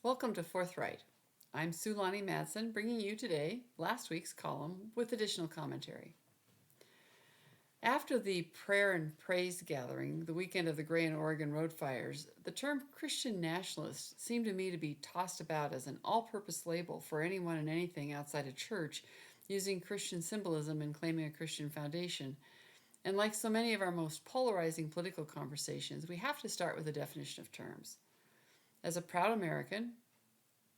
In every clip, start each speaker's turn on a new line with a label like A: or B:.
A: Welcome to Forthright. I'm Sue Lonnie Madsen, bringing you today last week's column with additional commentary. After the prayer and praise gathering the weekend of the Gray and Oregon road fires, the term Christian nationalist seemed to me to be tossed about as an all-purpose label for anyone and anything outside a church using Christian symbolism and claiming a Christian foundation. And like so many of our most polarizing political conversations, we have to start with a definition of terms. As a proud American,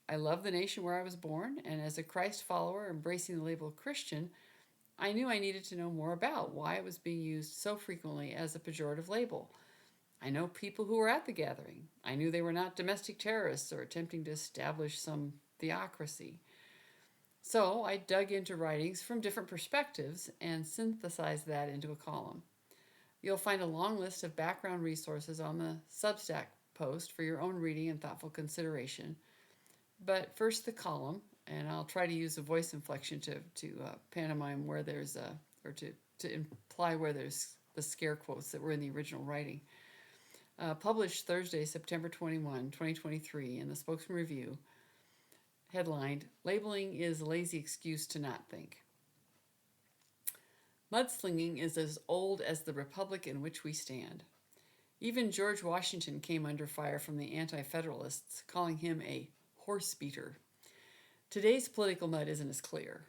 A: I love the nation where I was born, and as a Christ follower embracing the label Christian, I knew I needed to know more about why it was being used so frequently as a pejorative label. I know people who were at the gathering. I knew they were not domestic terrorists or attempting to establish some theocracy. So I dug into writings from different perspectives and synthesized that into a column. You'll find a long list of background resources on the Substack post for your own reading and thoughtful consideration. But first the column, and I'll try to use a voice inflection to pantomime where there's or to imply where there's the scare quotes that were in the original writing. Published Thursday, September 21, 2023 in the Spokesman-Review, headlined, "Labeling is a Lazy Excuse to Not Think." Mudslinging is as old as the republic in which we stand. Even George Washington came under fire from the anti-federalists, calling him a horse beater. Today's political mud isn't as clear.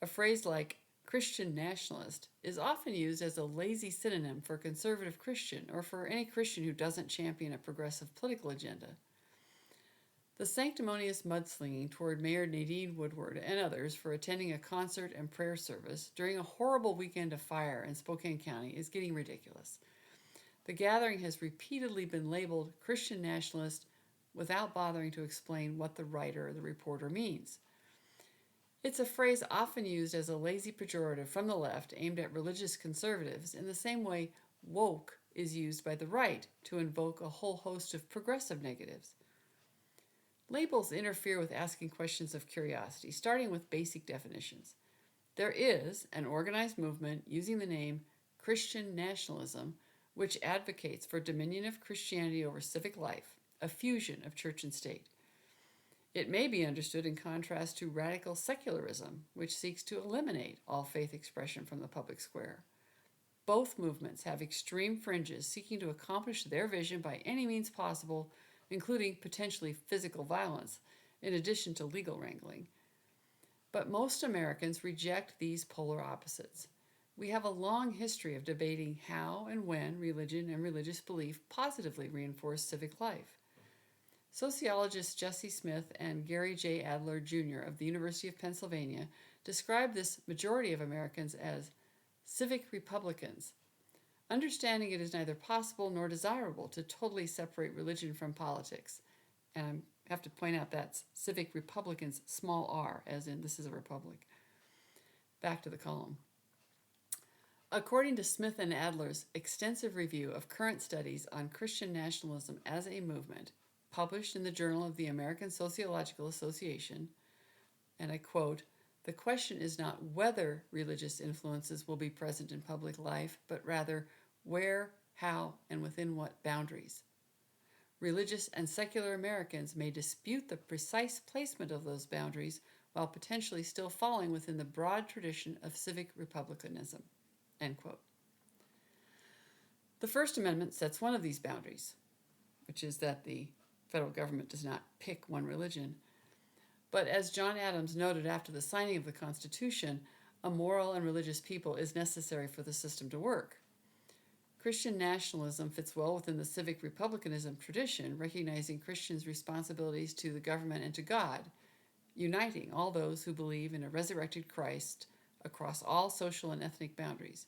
A: A phrase like Christian nationalist is often used as a lazy synonym for conservative Christian or for any Christian who doesn't champion a progressive political agenda. The sanctimonious mudslinging toward Mayor Nadine Woodward and others for attending a concert and prayer service during a horrible weekend of fire in Spokane County is getting ridiculous. The gathering has repeatedly been labeled Christian nationalist without bothering to explain what the writer or the reporter means. It's a phrase often used as a lazy pejorative from the left aimed at religious conservatives in the same way woke is used by the right to invoke a whole host of progressive negatives. Labels interfere with asking questions of curiosity, starting with basic definitions. There is an organized movement using the name Christian nationalism which advocates for dominion of Christianity over civic life, a fusion of church and state. It may be understood in contrast to radical secularism, which seeks to eliminate all faith expression from the public square. Both movements have extreme fringes seeking to accomplish their vision by any means possible, including potentially physical violence, in addition to legal wrangling. But most Americans reject these polar opposites. We have a long history of debating how and when religion and religious belief positively reinforce civic life. Sociologists Jesse Smith and Gary J. Adler Jr. of the University of Pennsylvania describe this majority of Americans as civic Republicans, understanding it is neither possible nor desirable to totally separate religion from politics. And I have to point out that's civic Republicans, small r, as in this is a republic. Back to the column. According to Smith and Adler's extensive review of current studies on Christian nationalism as a movement, published in the Journal of the American Sociological Association, and I quote, "The question is not whether religious influences will be present in public life, but rather where, how, and within what boundaries. Religious and secular Americans may dispute the precise placement of those boundaries while potentially still falling within the broad tradition of civic republicanism." End quote. The First Amendment sets one of these boundaries, which is that the federal government does not pick one religion. But as John Adams noted after the signing of the Constitution, a moral and religious people is necessary for the system to work. Christian nationalism fits well within the civic republicanism tradition, recognizing Christians' responsibilities to the government and to God, uniting all those who believe in a resurrected Christ across all social and ethnic boundaries.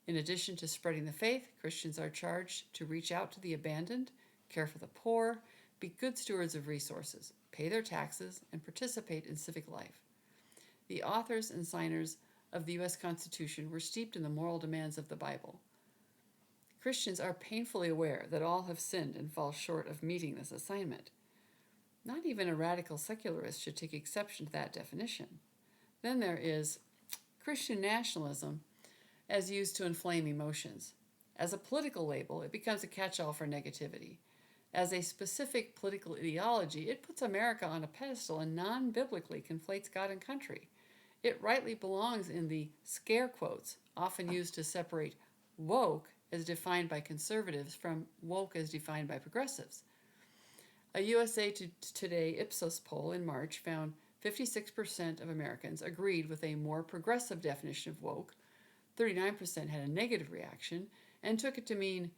A: In addition to spreading the faith, Christians are charged to reach out to the abandoned, care for the poor, be good stewards of resources, pay their taxes, and participate in civic life. The authors and signers of the U.S. Constitution were steeped in the moral demands of the Bible. Christians are painfully aware that all have sinned and fall short of meeting this assignment. Not even a radical secularist should take exception to that definition. Then there is Christian nationalism as used to inflame emotions. As a political label, it becomes a catch-all for negativity. As a specific political ideology, it puts America on a pedestal and non-biblically conflates God and country. It rightly belongs in the scare quotes, often used to separate woke as defined by conservatives from woke as defined by progressives. A USA Today Ipsos poll in March found 56% of Americans agreed with a more progressive definition of woke, 39% had a negative reaction, and took it to mean,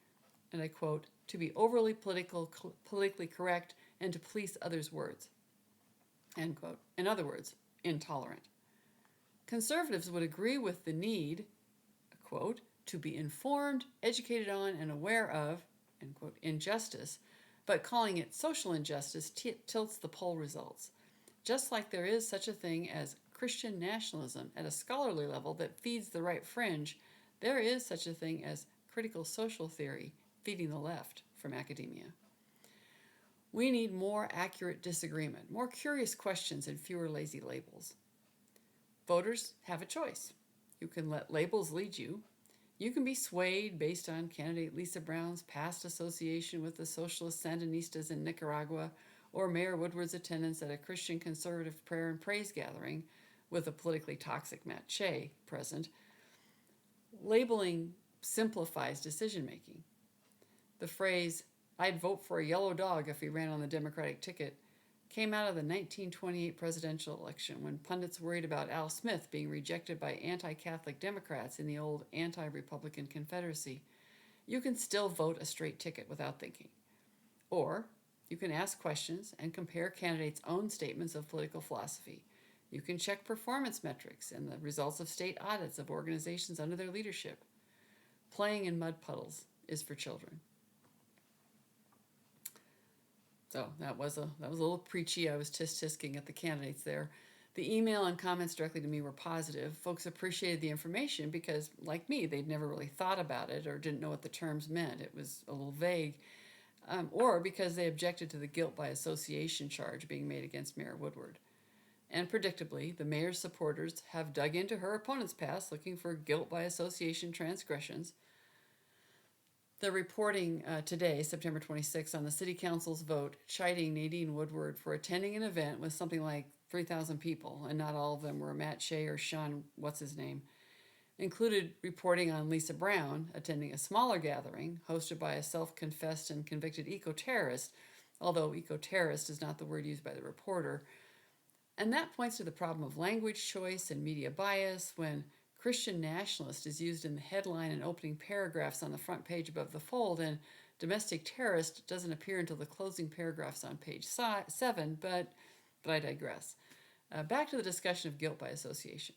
A: and I quote, to be overly politically correct and to police others' words, end quote. In other words, intolerant. Conservatives would agree with the need, quote, to be informed, educated on, and aware of, end quote, injustice, but calling it social injustice tilts the poll results. Just like there is such a thing as Christian nationalism at a scholarly level that feeds the right fringe, there is such a thing as critical social theory feeding the left from academia. We need more accurate disagreement, more curious questions, and fewer lazy labels. Voters have a choice. You can let labels lead you. You can be swayed based on candidate Lisa Brown's past association with the socialist Sandinistas in Nicaragua, or Mayor Woodward's attendance at a Christian conservative prayer and praise gathering with a politically toxic Matt Shea present. Labeling simplifies decision-making. The phrase, "I'd vote for a yellow dog if he ran on the Democratic ticket," came out of the 1928 presidential election when pundits worried about Al Smith being rejected by anti-Catholic Democrats in the old anti-Republican Confederacy. You can still vote a straight ticket without thinking. Or you can ask questions and compare candidates' own statements of political philosophy. You can check performance metrics and the results of state audits of organizations under their leadership. Playing in mud puddles is for children. So that was a little preachy. I was tisk-tisking at the candidates there. The email and comments directly to me were positive. Folks appreciated the information because, like me, they'd never really thought about it or didn't know what the terms meant. It was a little vague. Or because they objected to the guilt by association charge being made against Mayor Woodward. And predictably, the mayor's supporters have dug into her opponent's past looking for guilt by association transgressions. They're reporting today, September 26, on the City Council's vote chiding Nadine Woodward for attending an event with something like 3,000 people, and not all of them were Matt Shea or Sean, what's-his-name. Included reporting on Lisa Brown attending a smaller gathering hosted by a self-confessed and convicted eco-terrorist, although eco-terrorist is not the word used by the reporter. And that points to the problem of language choice and media bias when Christian nationalist is used in the headline and opening paragraphs on the front page above the fold, and domestic terrorist doesn't appear until the closing paragraphs on page 7, but I digress. Back to the discussion of guilt by association.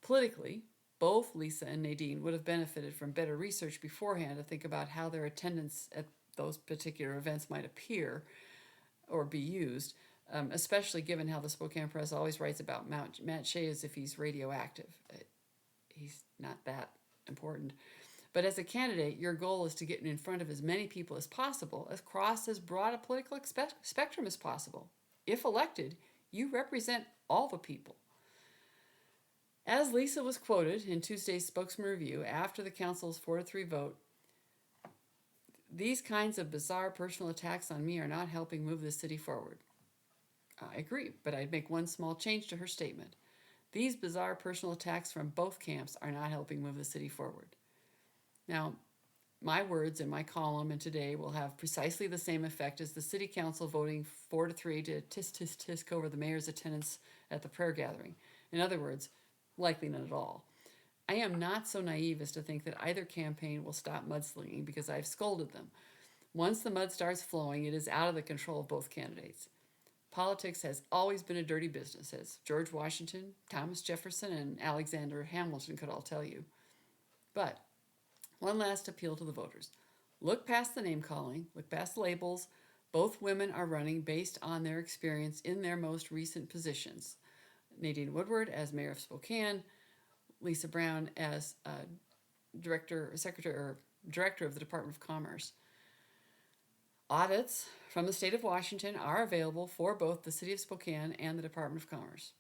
A: Politically, both Lisa and Nadine would have benefited from better research beforehand to think about how their attendance at those particular events might appear or be used, especially given how the Spokane Press always writes about Matt Shea as if he's radioactive. He's not that important. But as a candidate, your goal is to get in front of as many people as possible, across as broad a political spectrum as possible. If elected, you represent all the people. As Lisa was quoted in Tuesday's Spokesman-Review after the council's 4-3 vote, "These kinds of bizarre personal attacks on me are not helping move the city forward." I agree, but I'd make one small change to her statement. "These bizarre personal attacks from both camps are not helping move the city forward." Now, my words in my column and today will have precisely the same effect as the city council voting 4-3 to tisk over the mayor's attendance at the prayer gathering. In other words, likely none at all. I am not so naive as to think that either campaign will stop mudslinging because I've scolded them. Once the mud starts flowing, it is out of the control of both candidates. Politics has always been a dirty business, as George Washington, Thomas Jefferson, and Alexander Hamilton could all tell you. But one last appeal to the voters. Look past the name-calling, look past the labels. Both women are running based on their experience in their most recent positions. Nadine Woodward as mayor of Spokane, Lisa Brown as director of the Department of Commerce. Audits from the state of Washington are available for both the city of Spokane and the Department of Commerce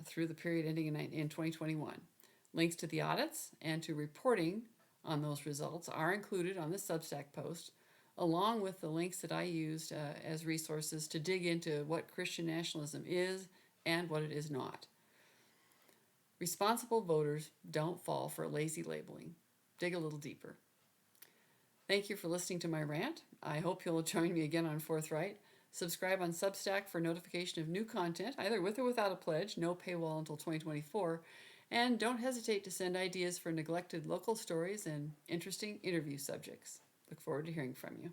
A: through the period ending in 2021. Links to the audits and to reporting on those results are included on the Substack post. along with the links that I used as resources to dig into what Christian nationalism is and what it is not. Responsible voters don't fall for lazy labeling. Dig a little deeper. Thank you for listening to my rant. I hope you'll join me again on Forthright. Subscribe on Substack for notification of new content, either with or without a pledge, no paywall until 2024. And don't hesitate to send ideas for neglected local stories and interesting interview subjects. Look forward to hearing from you.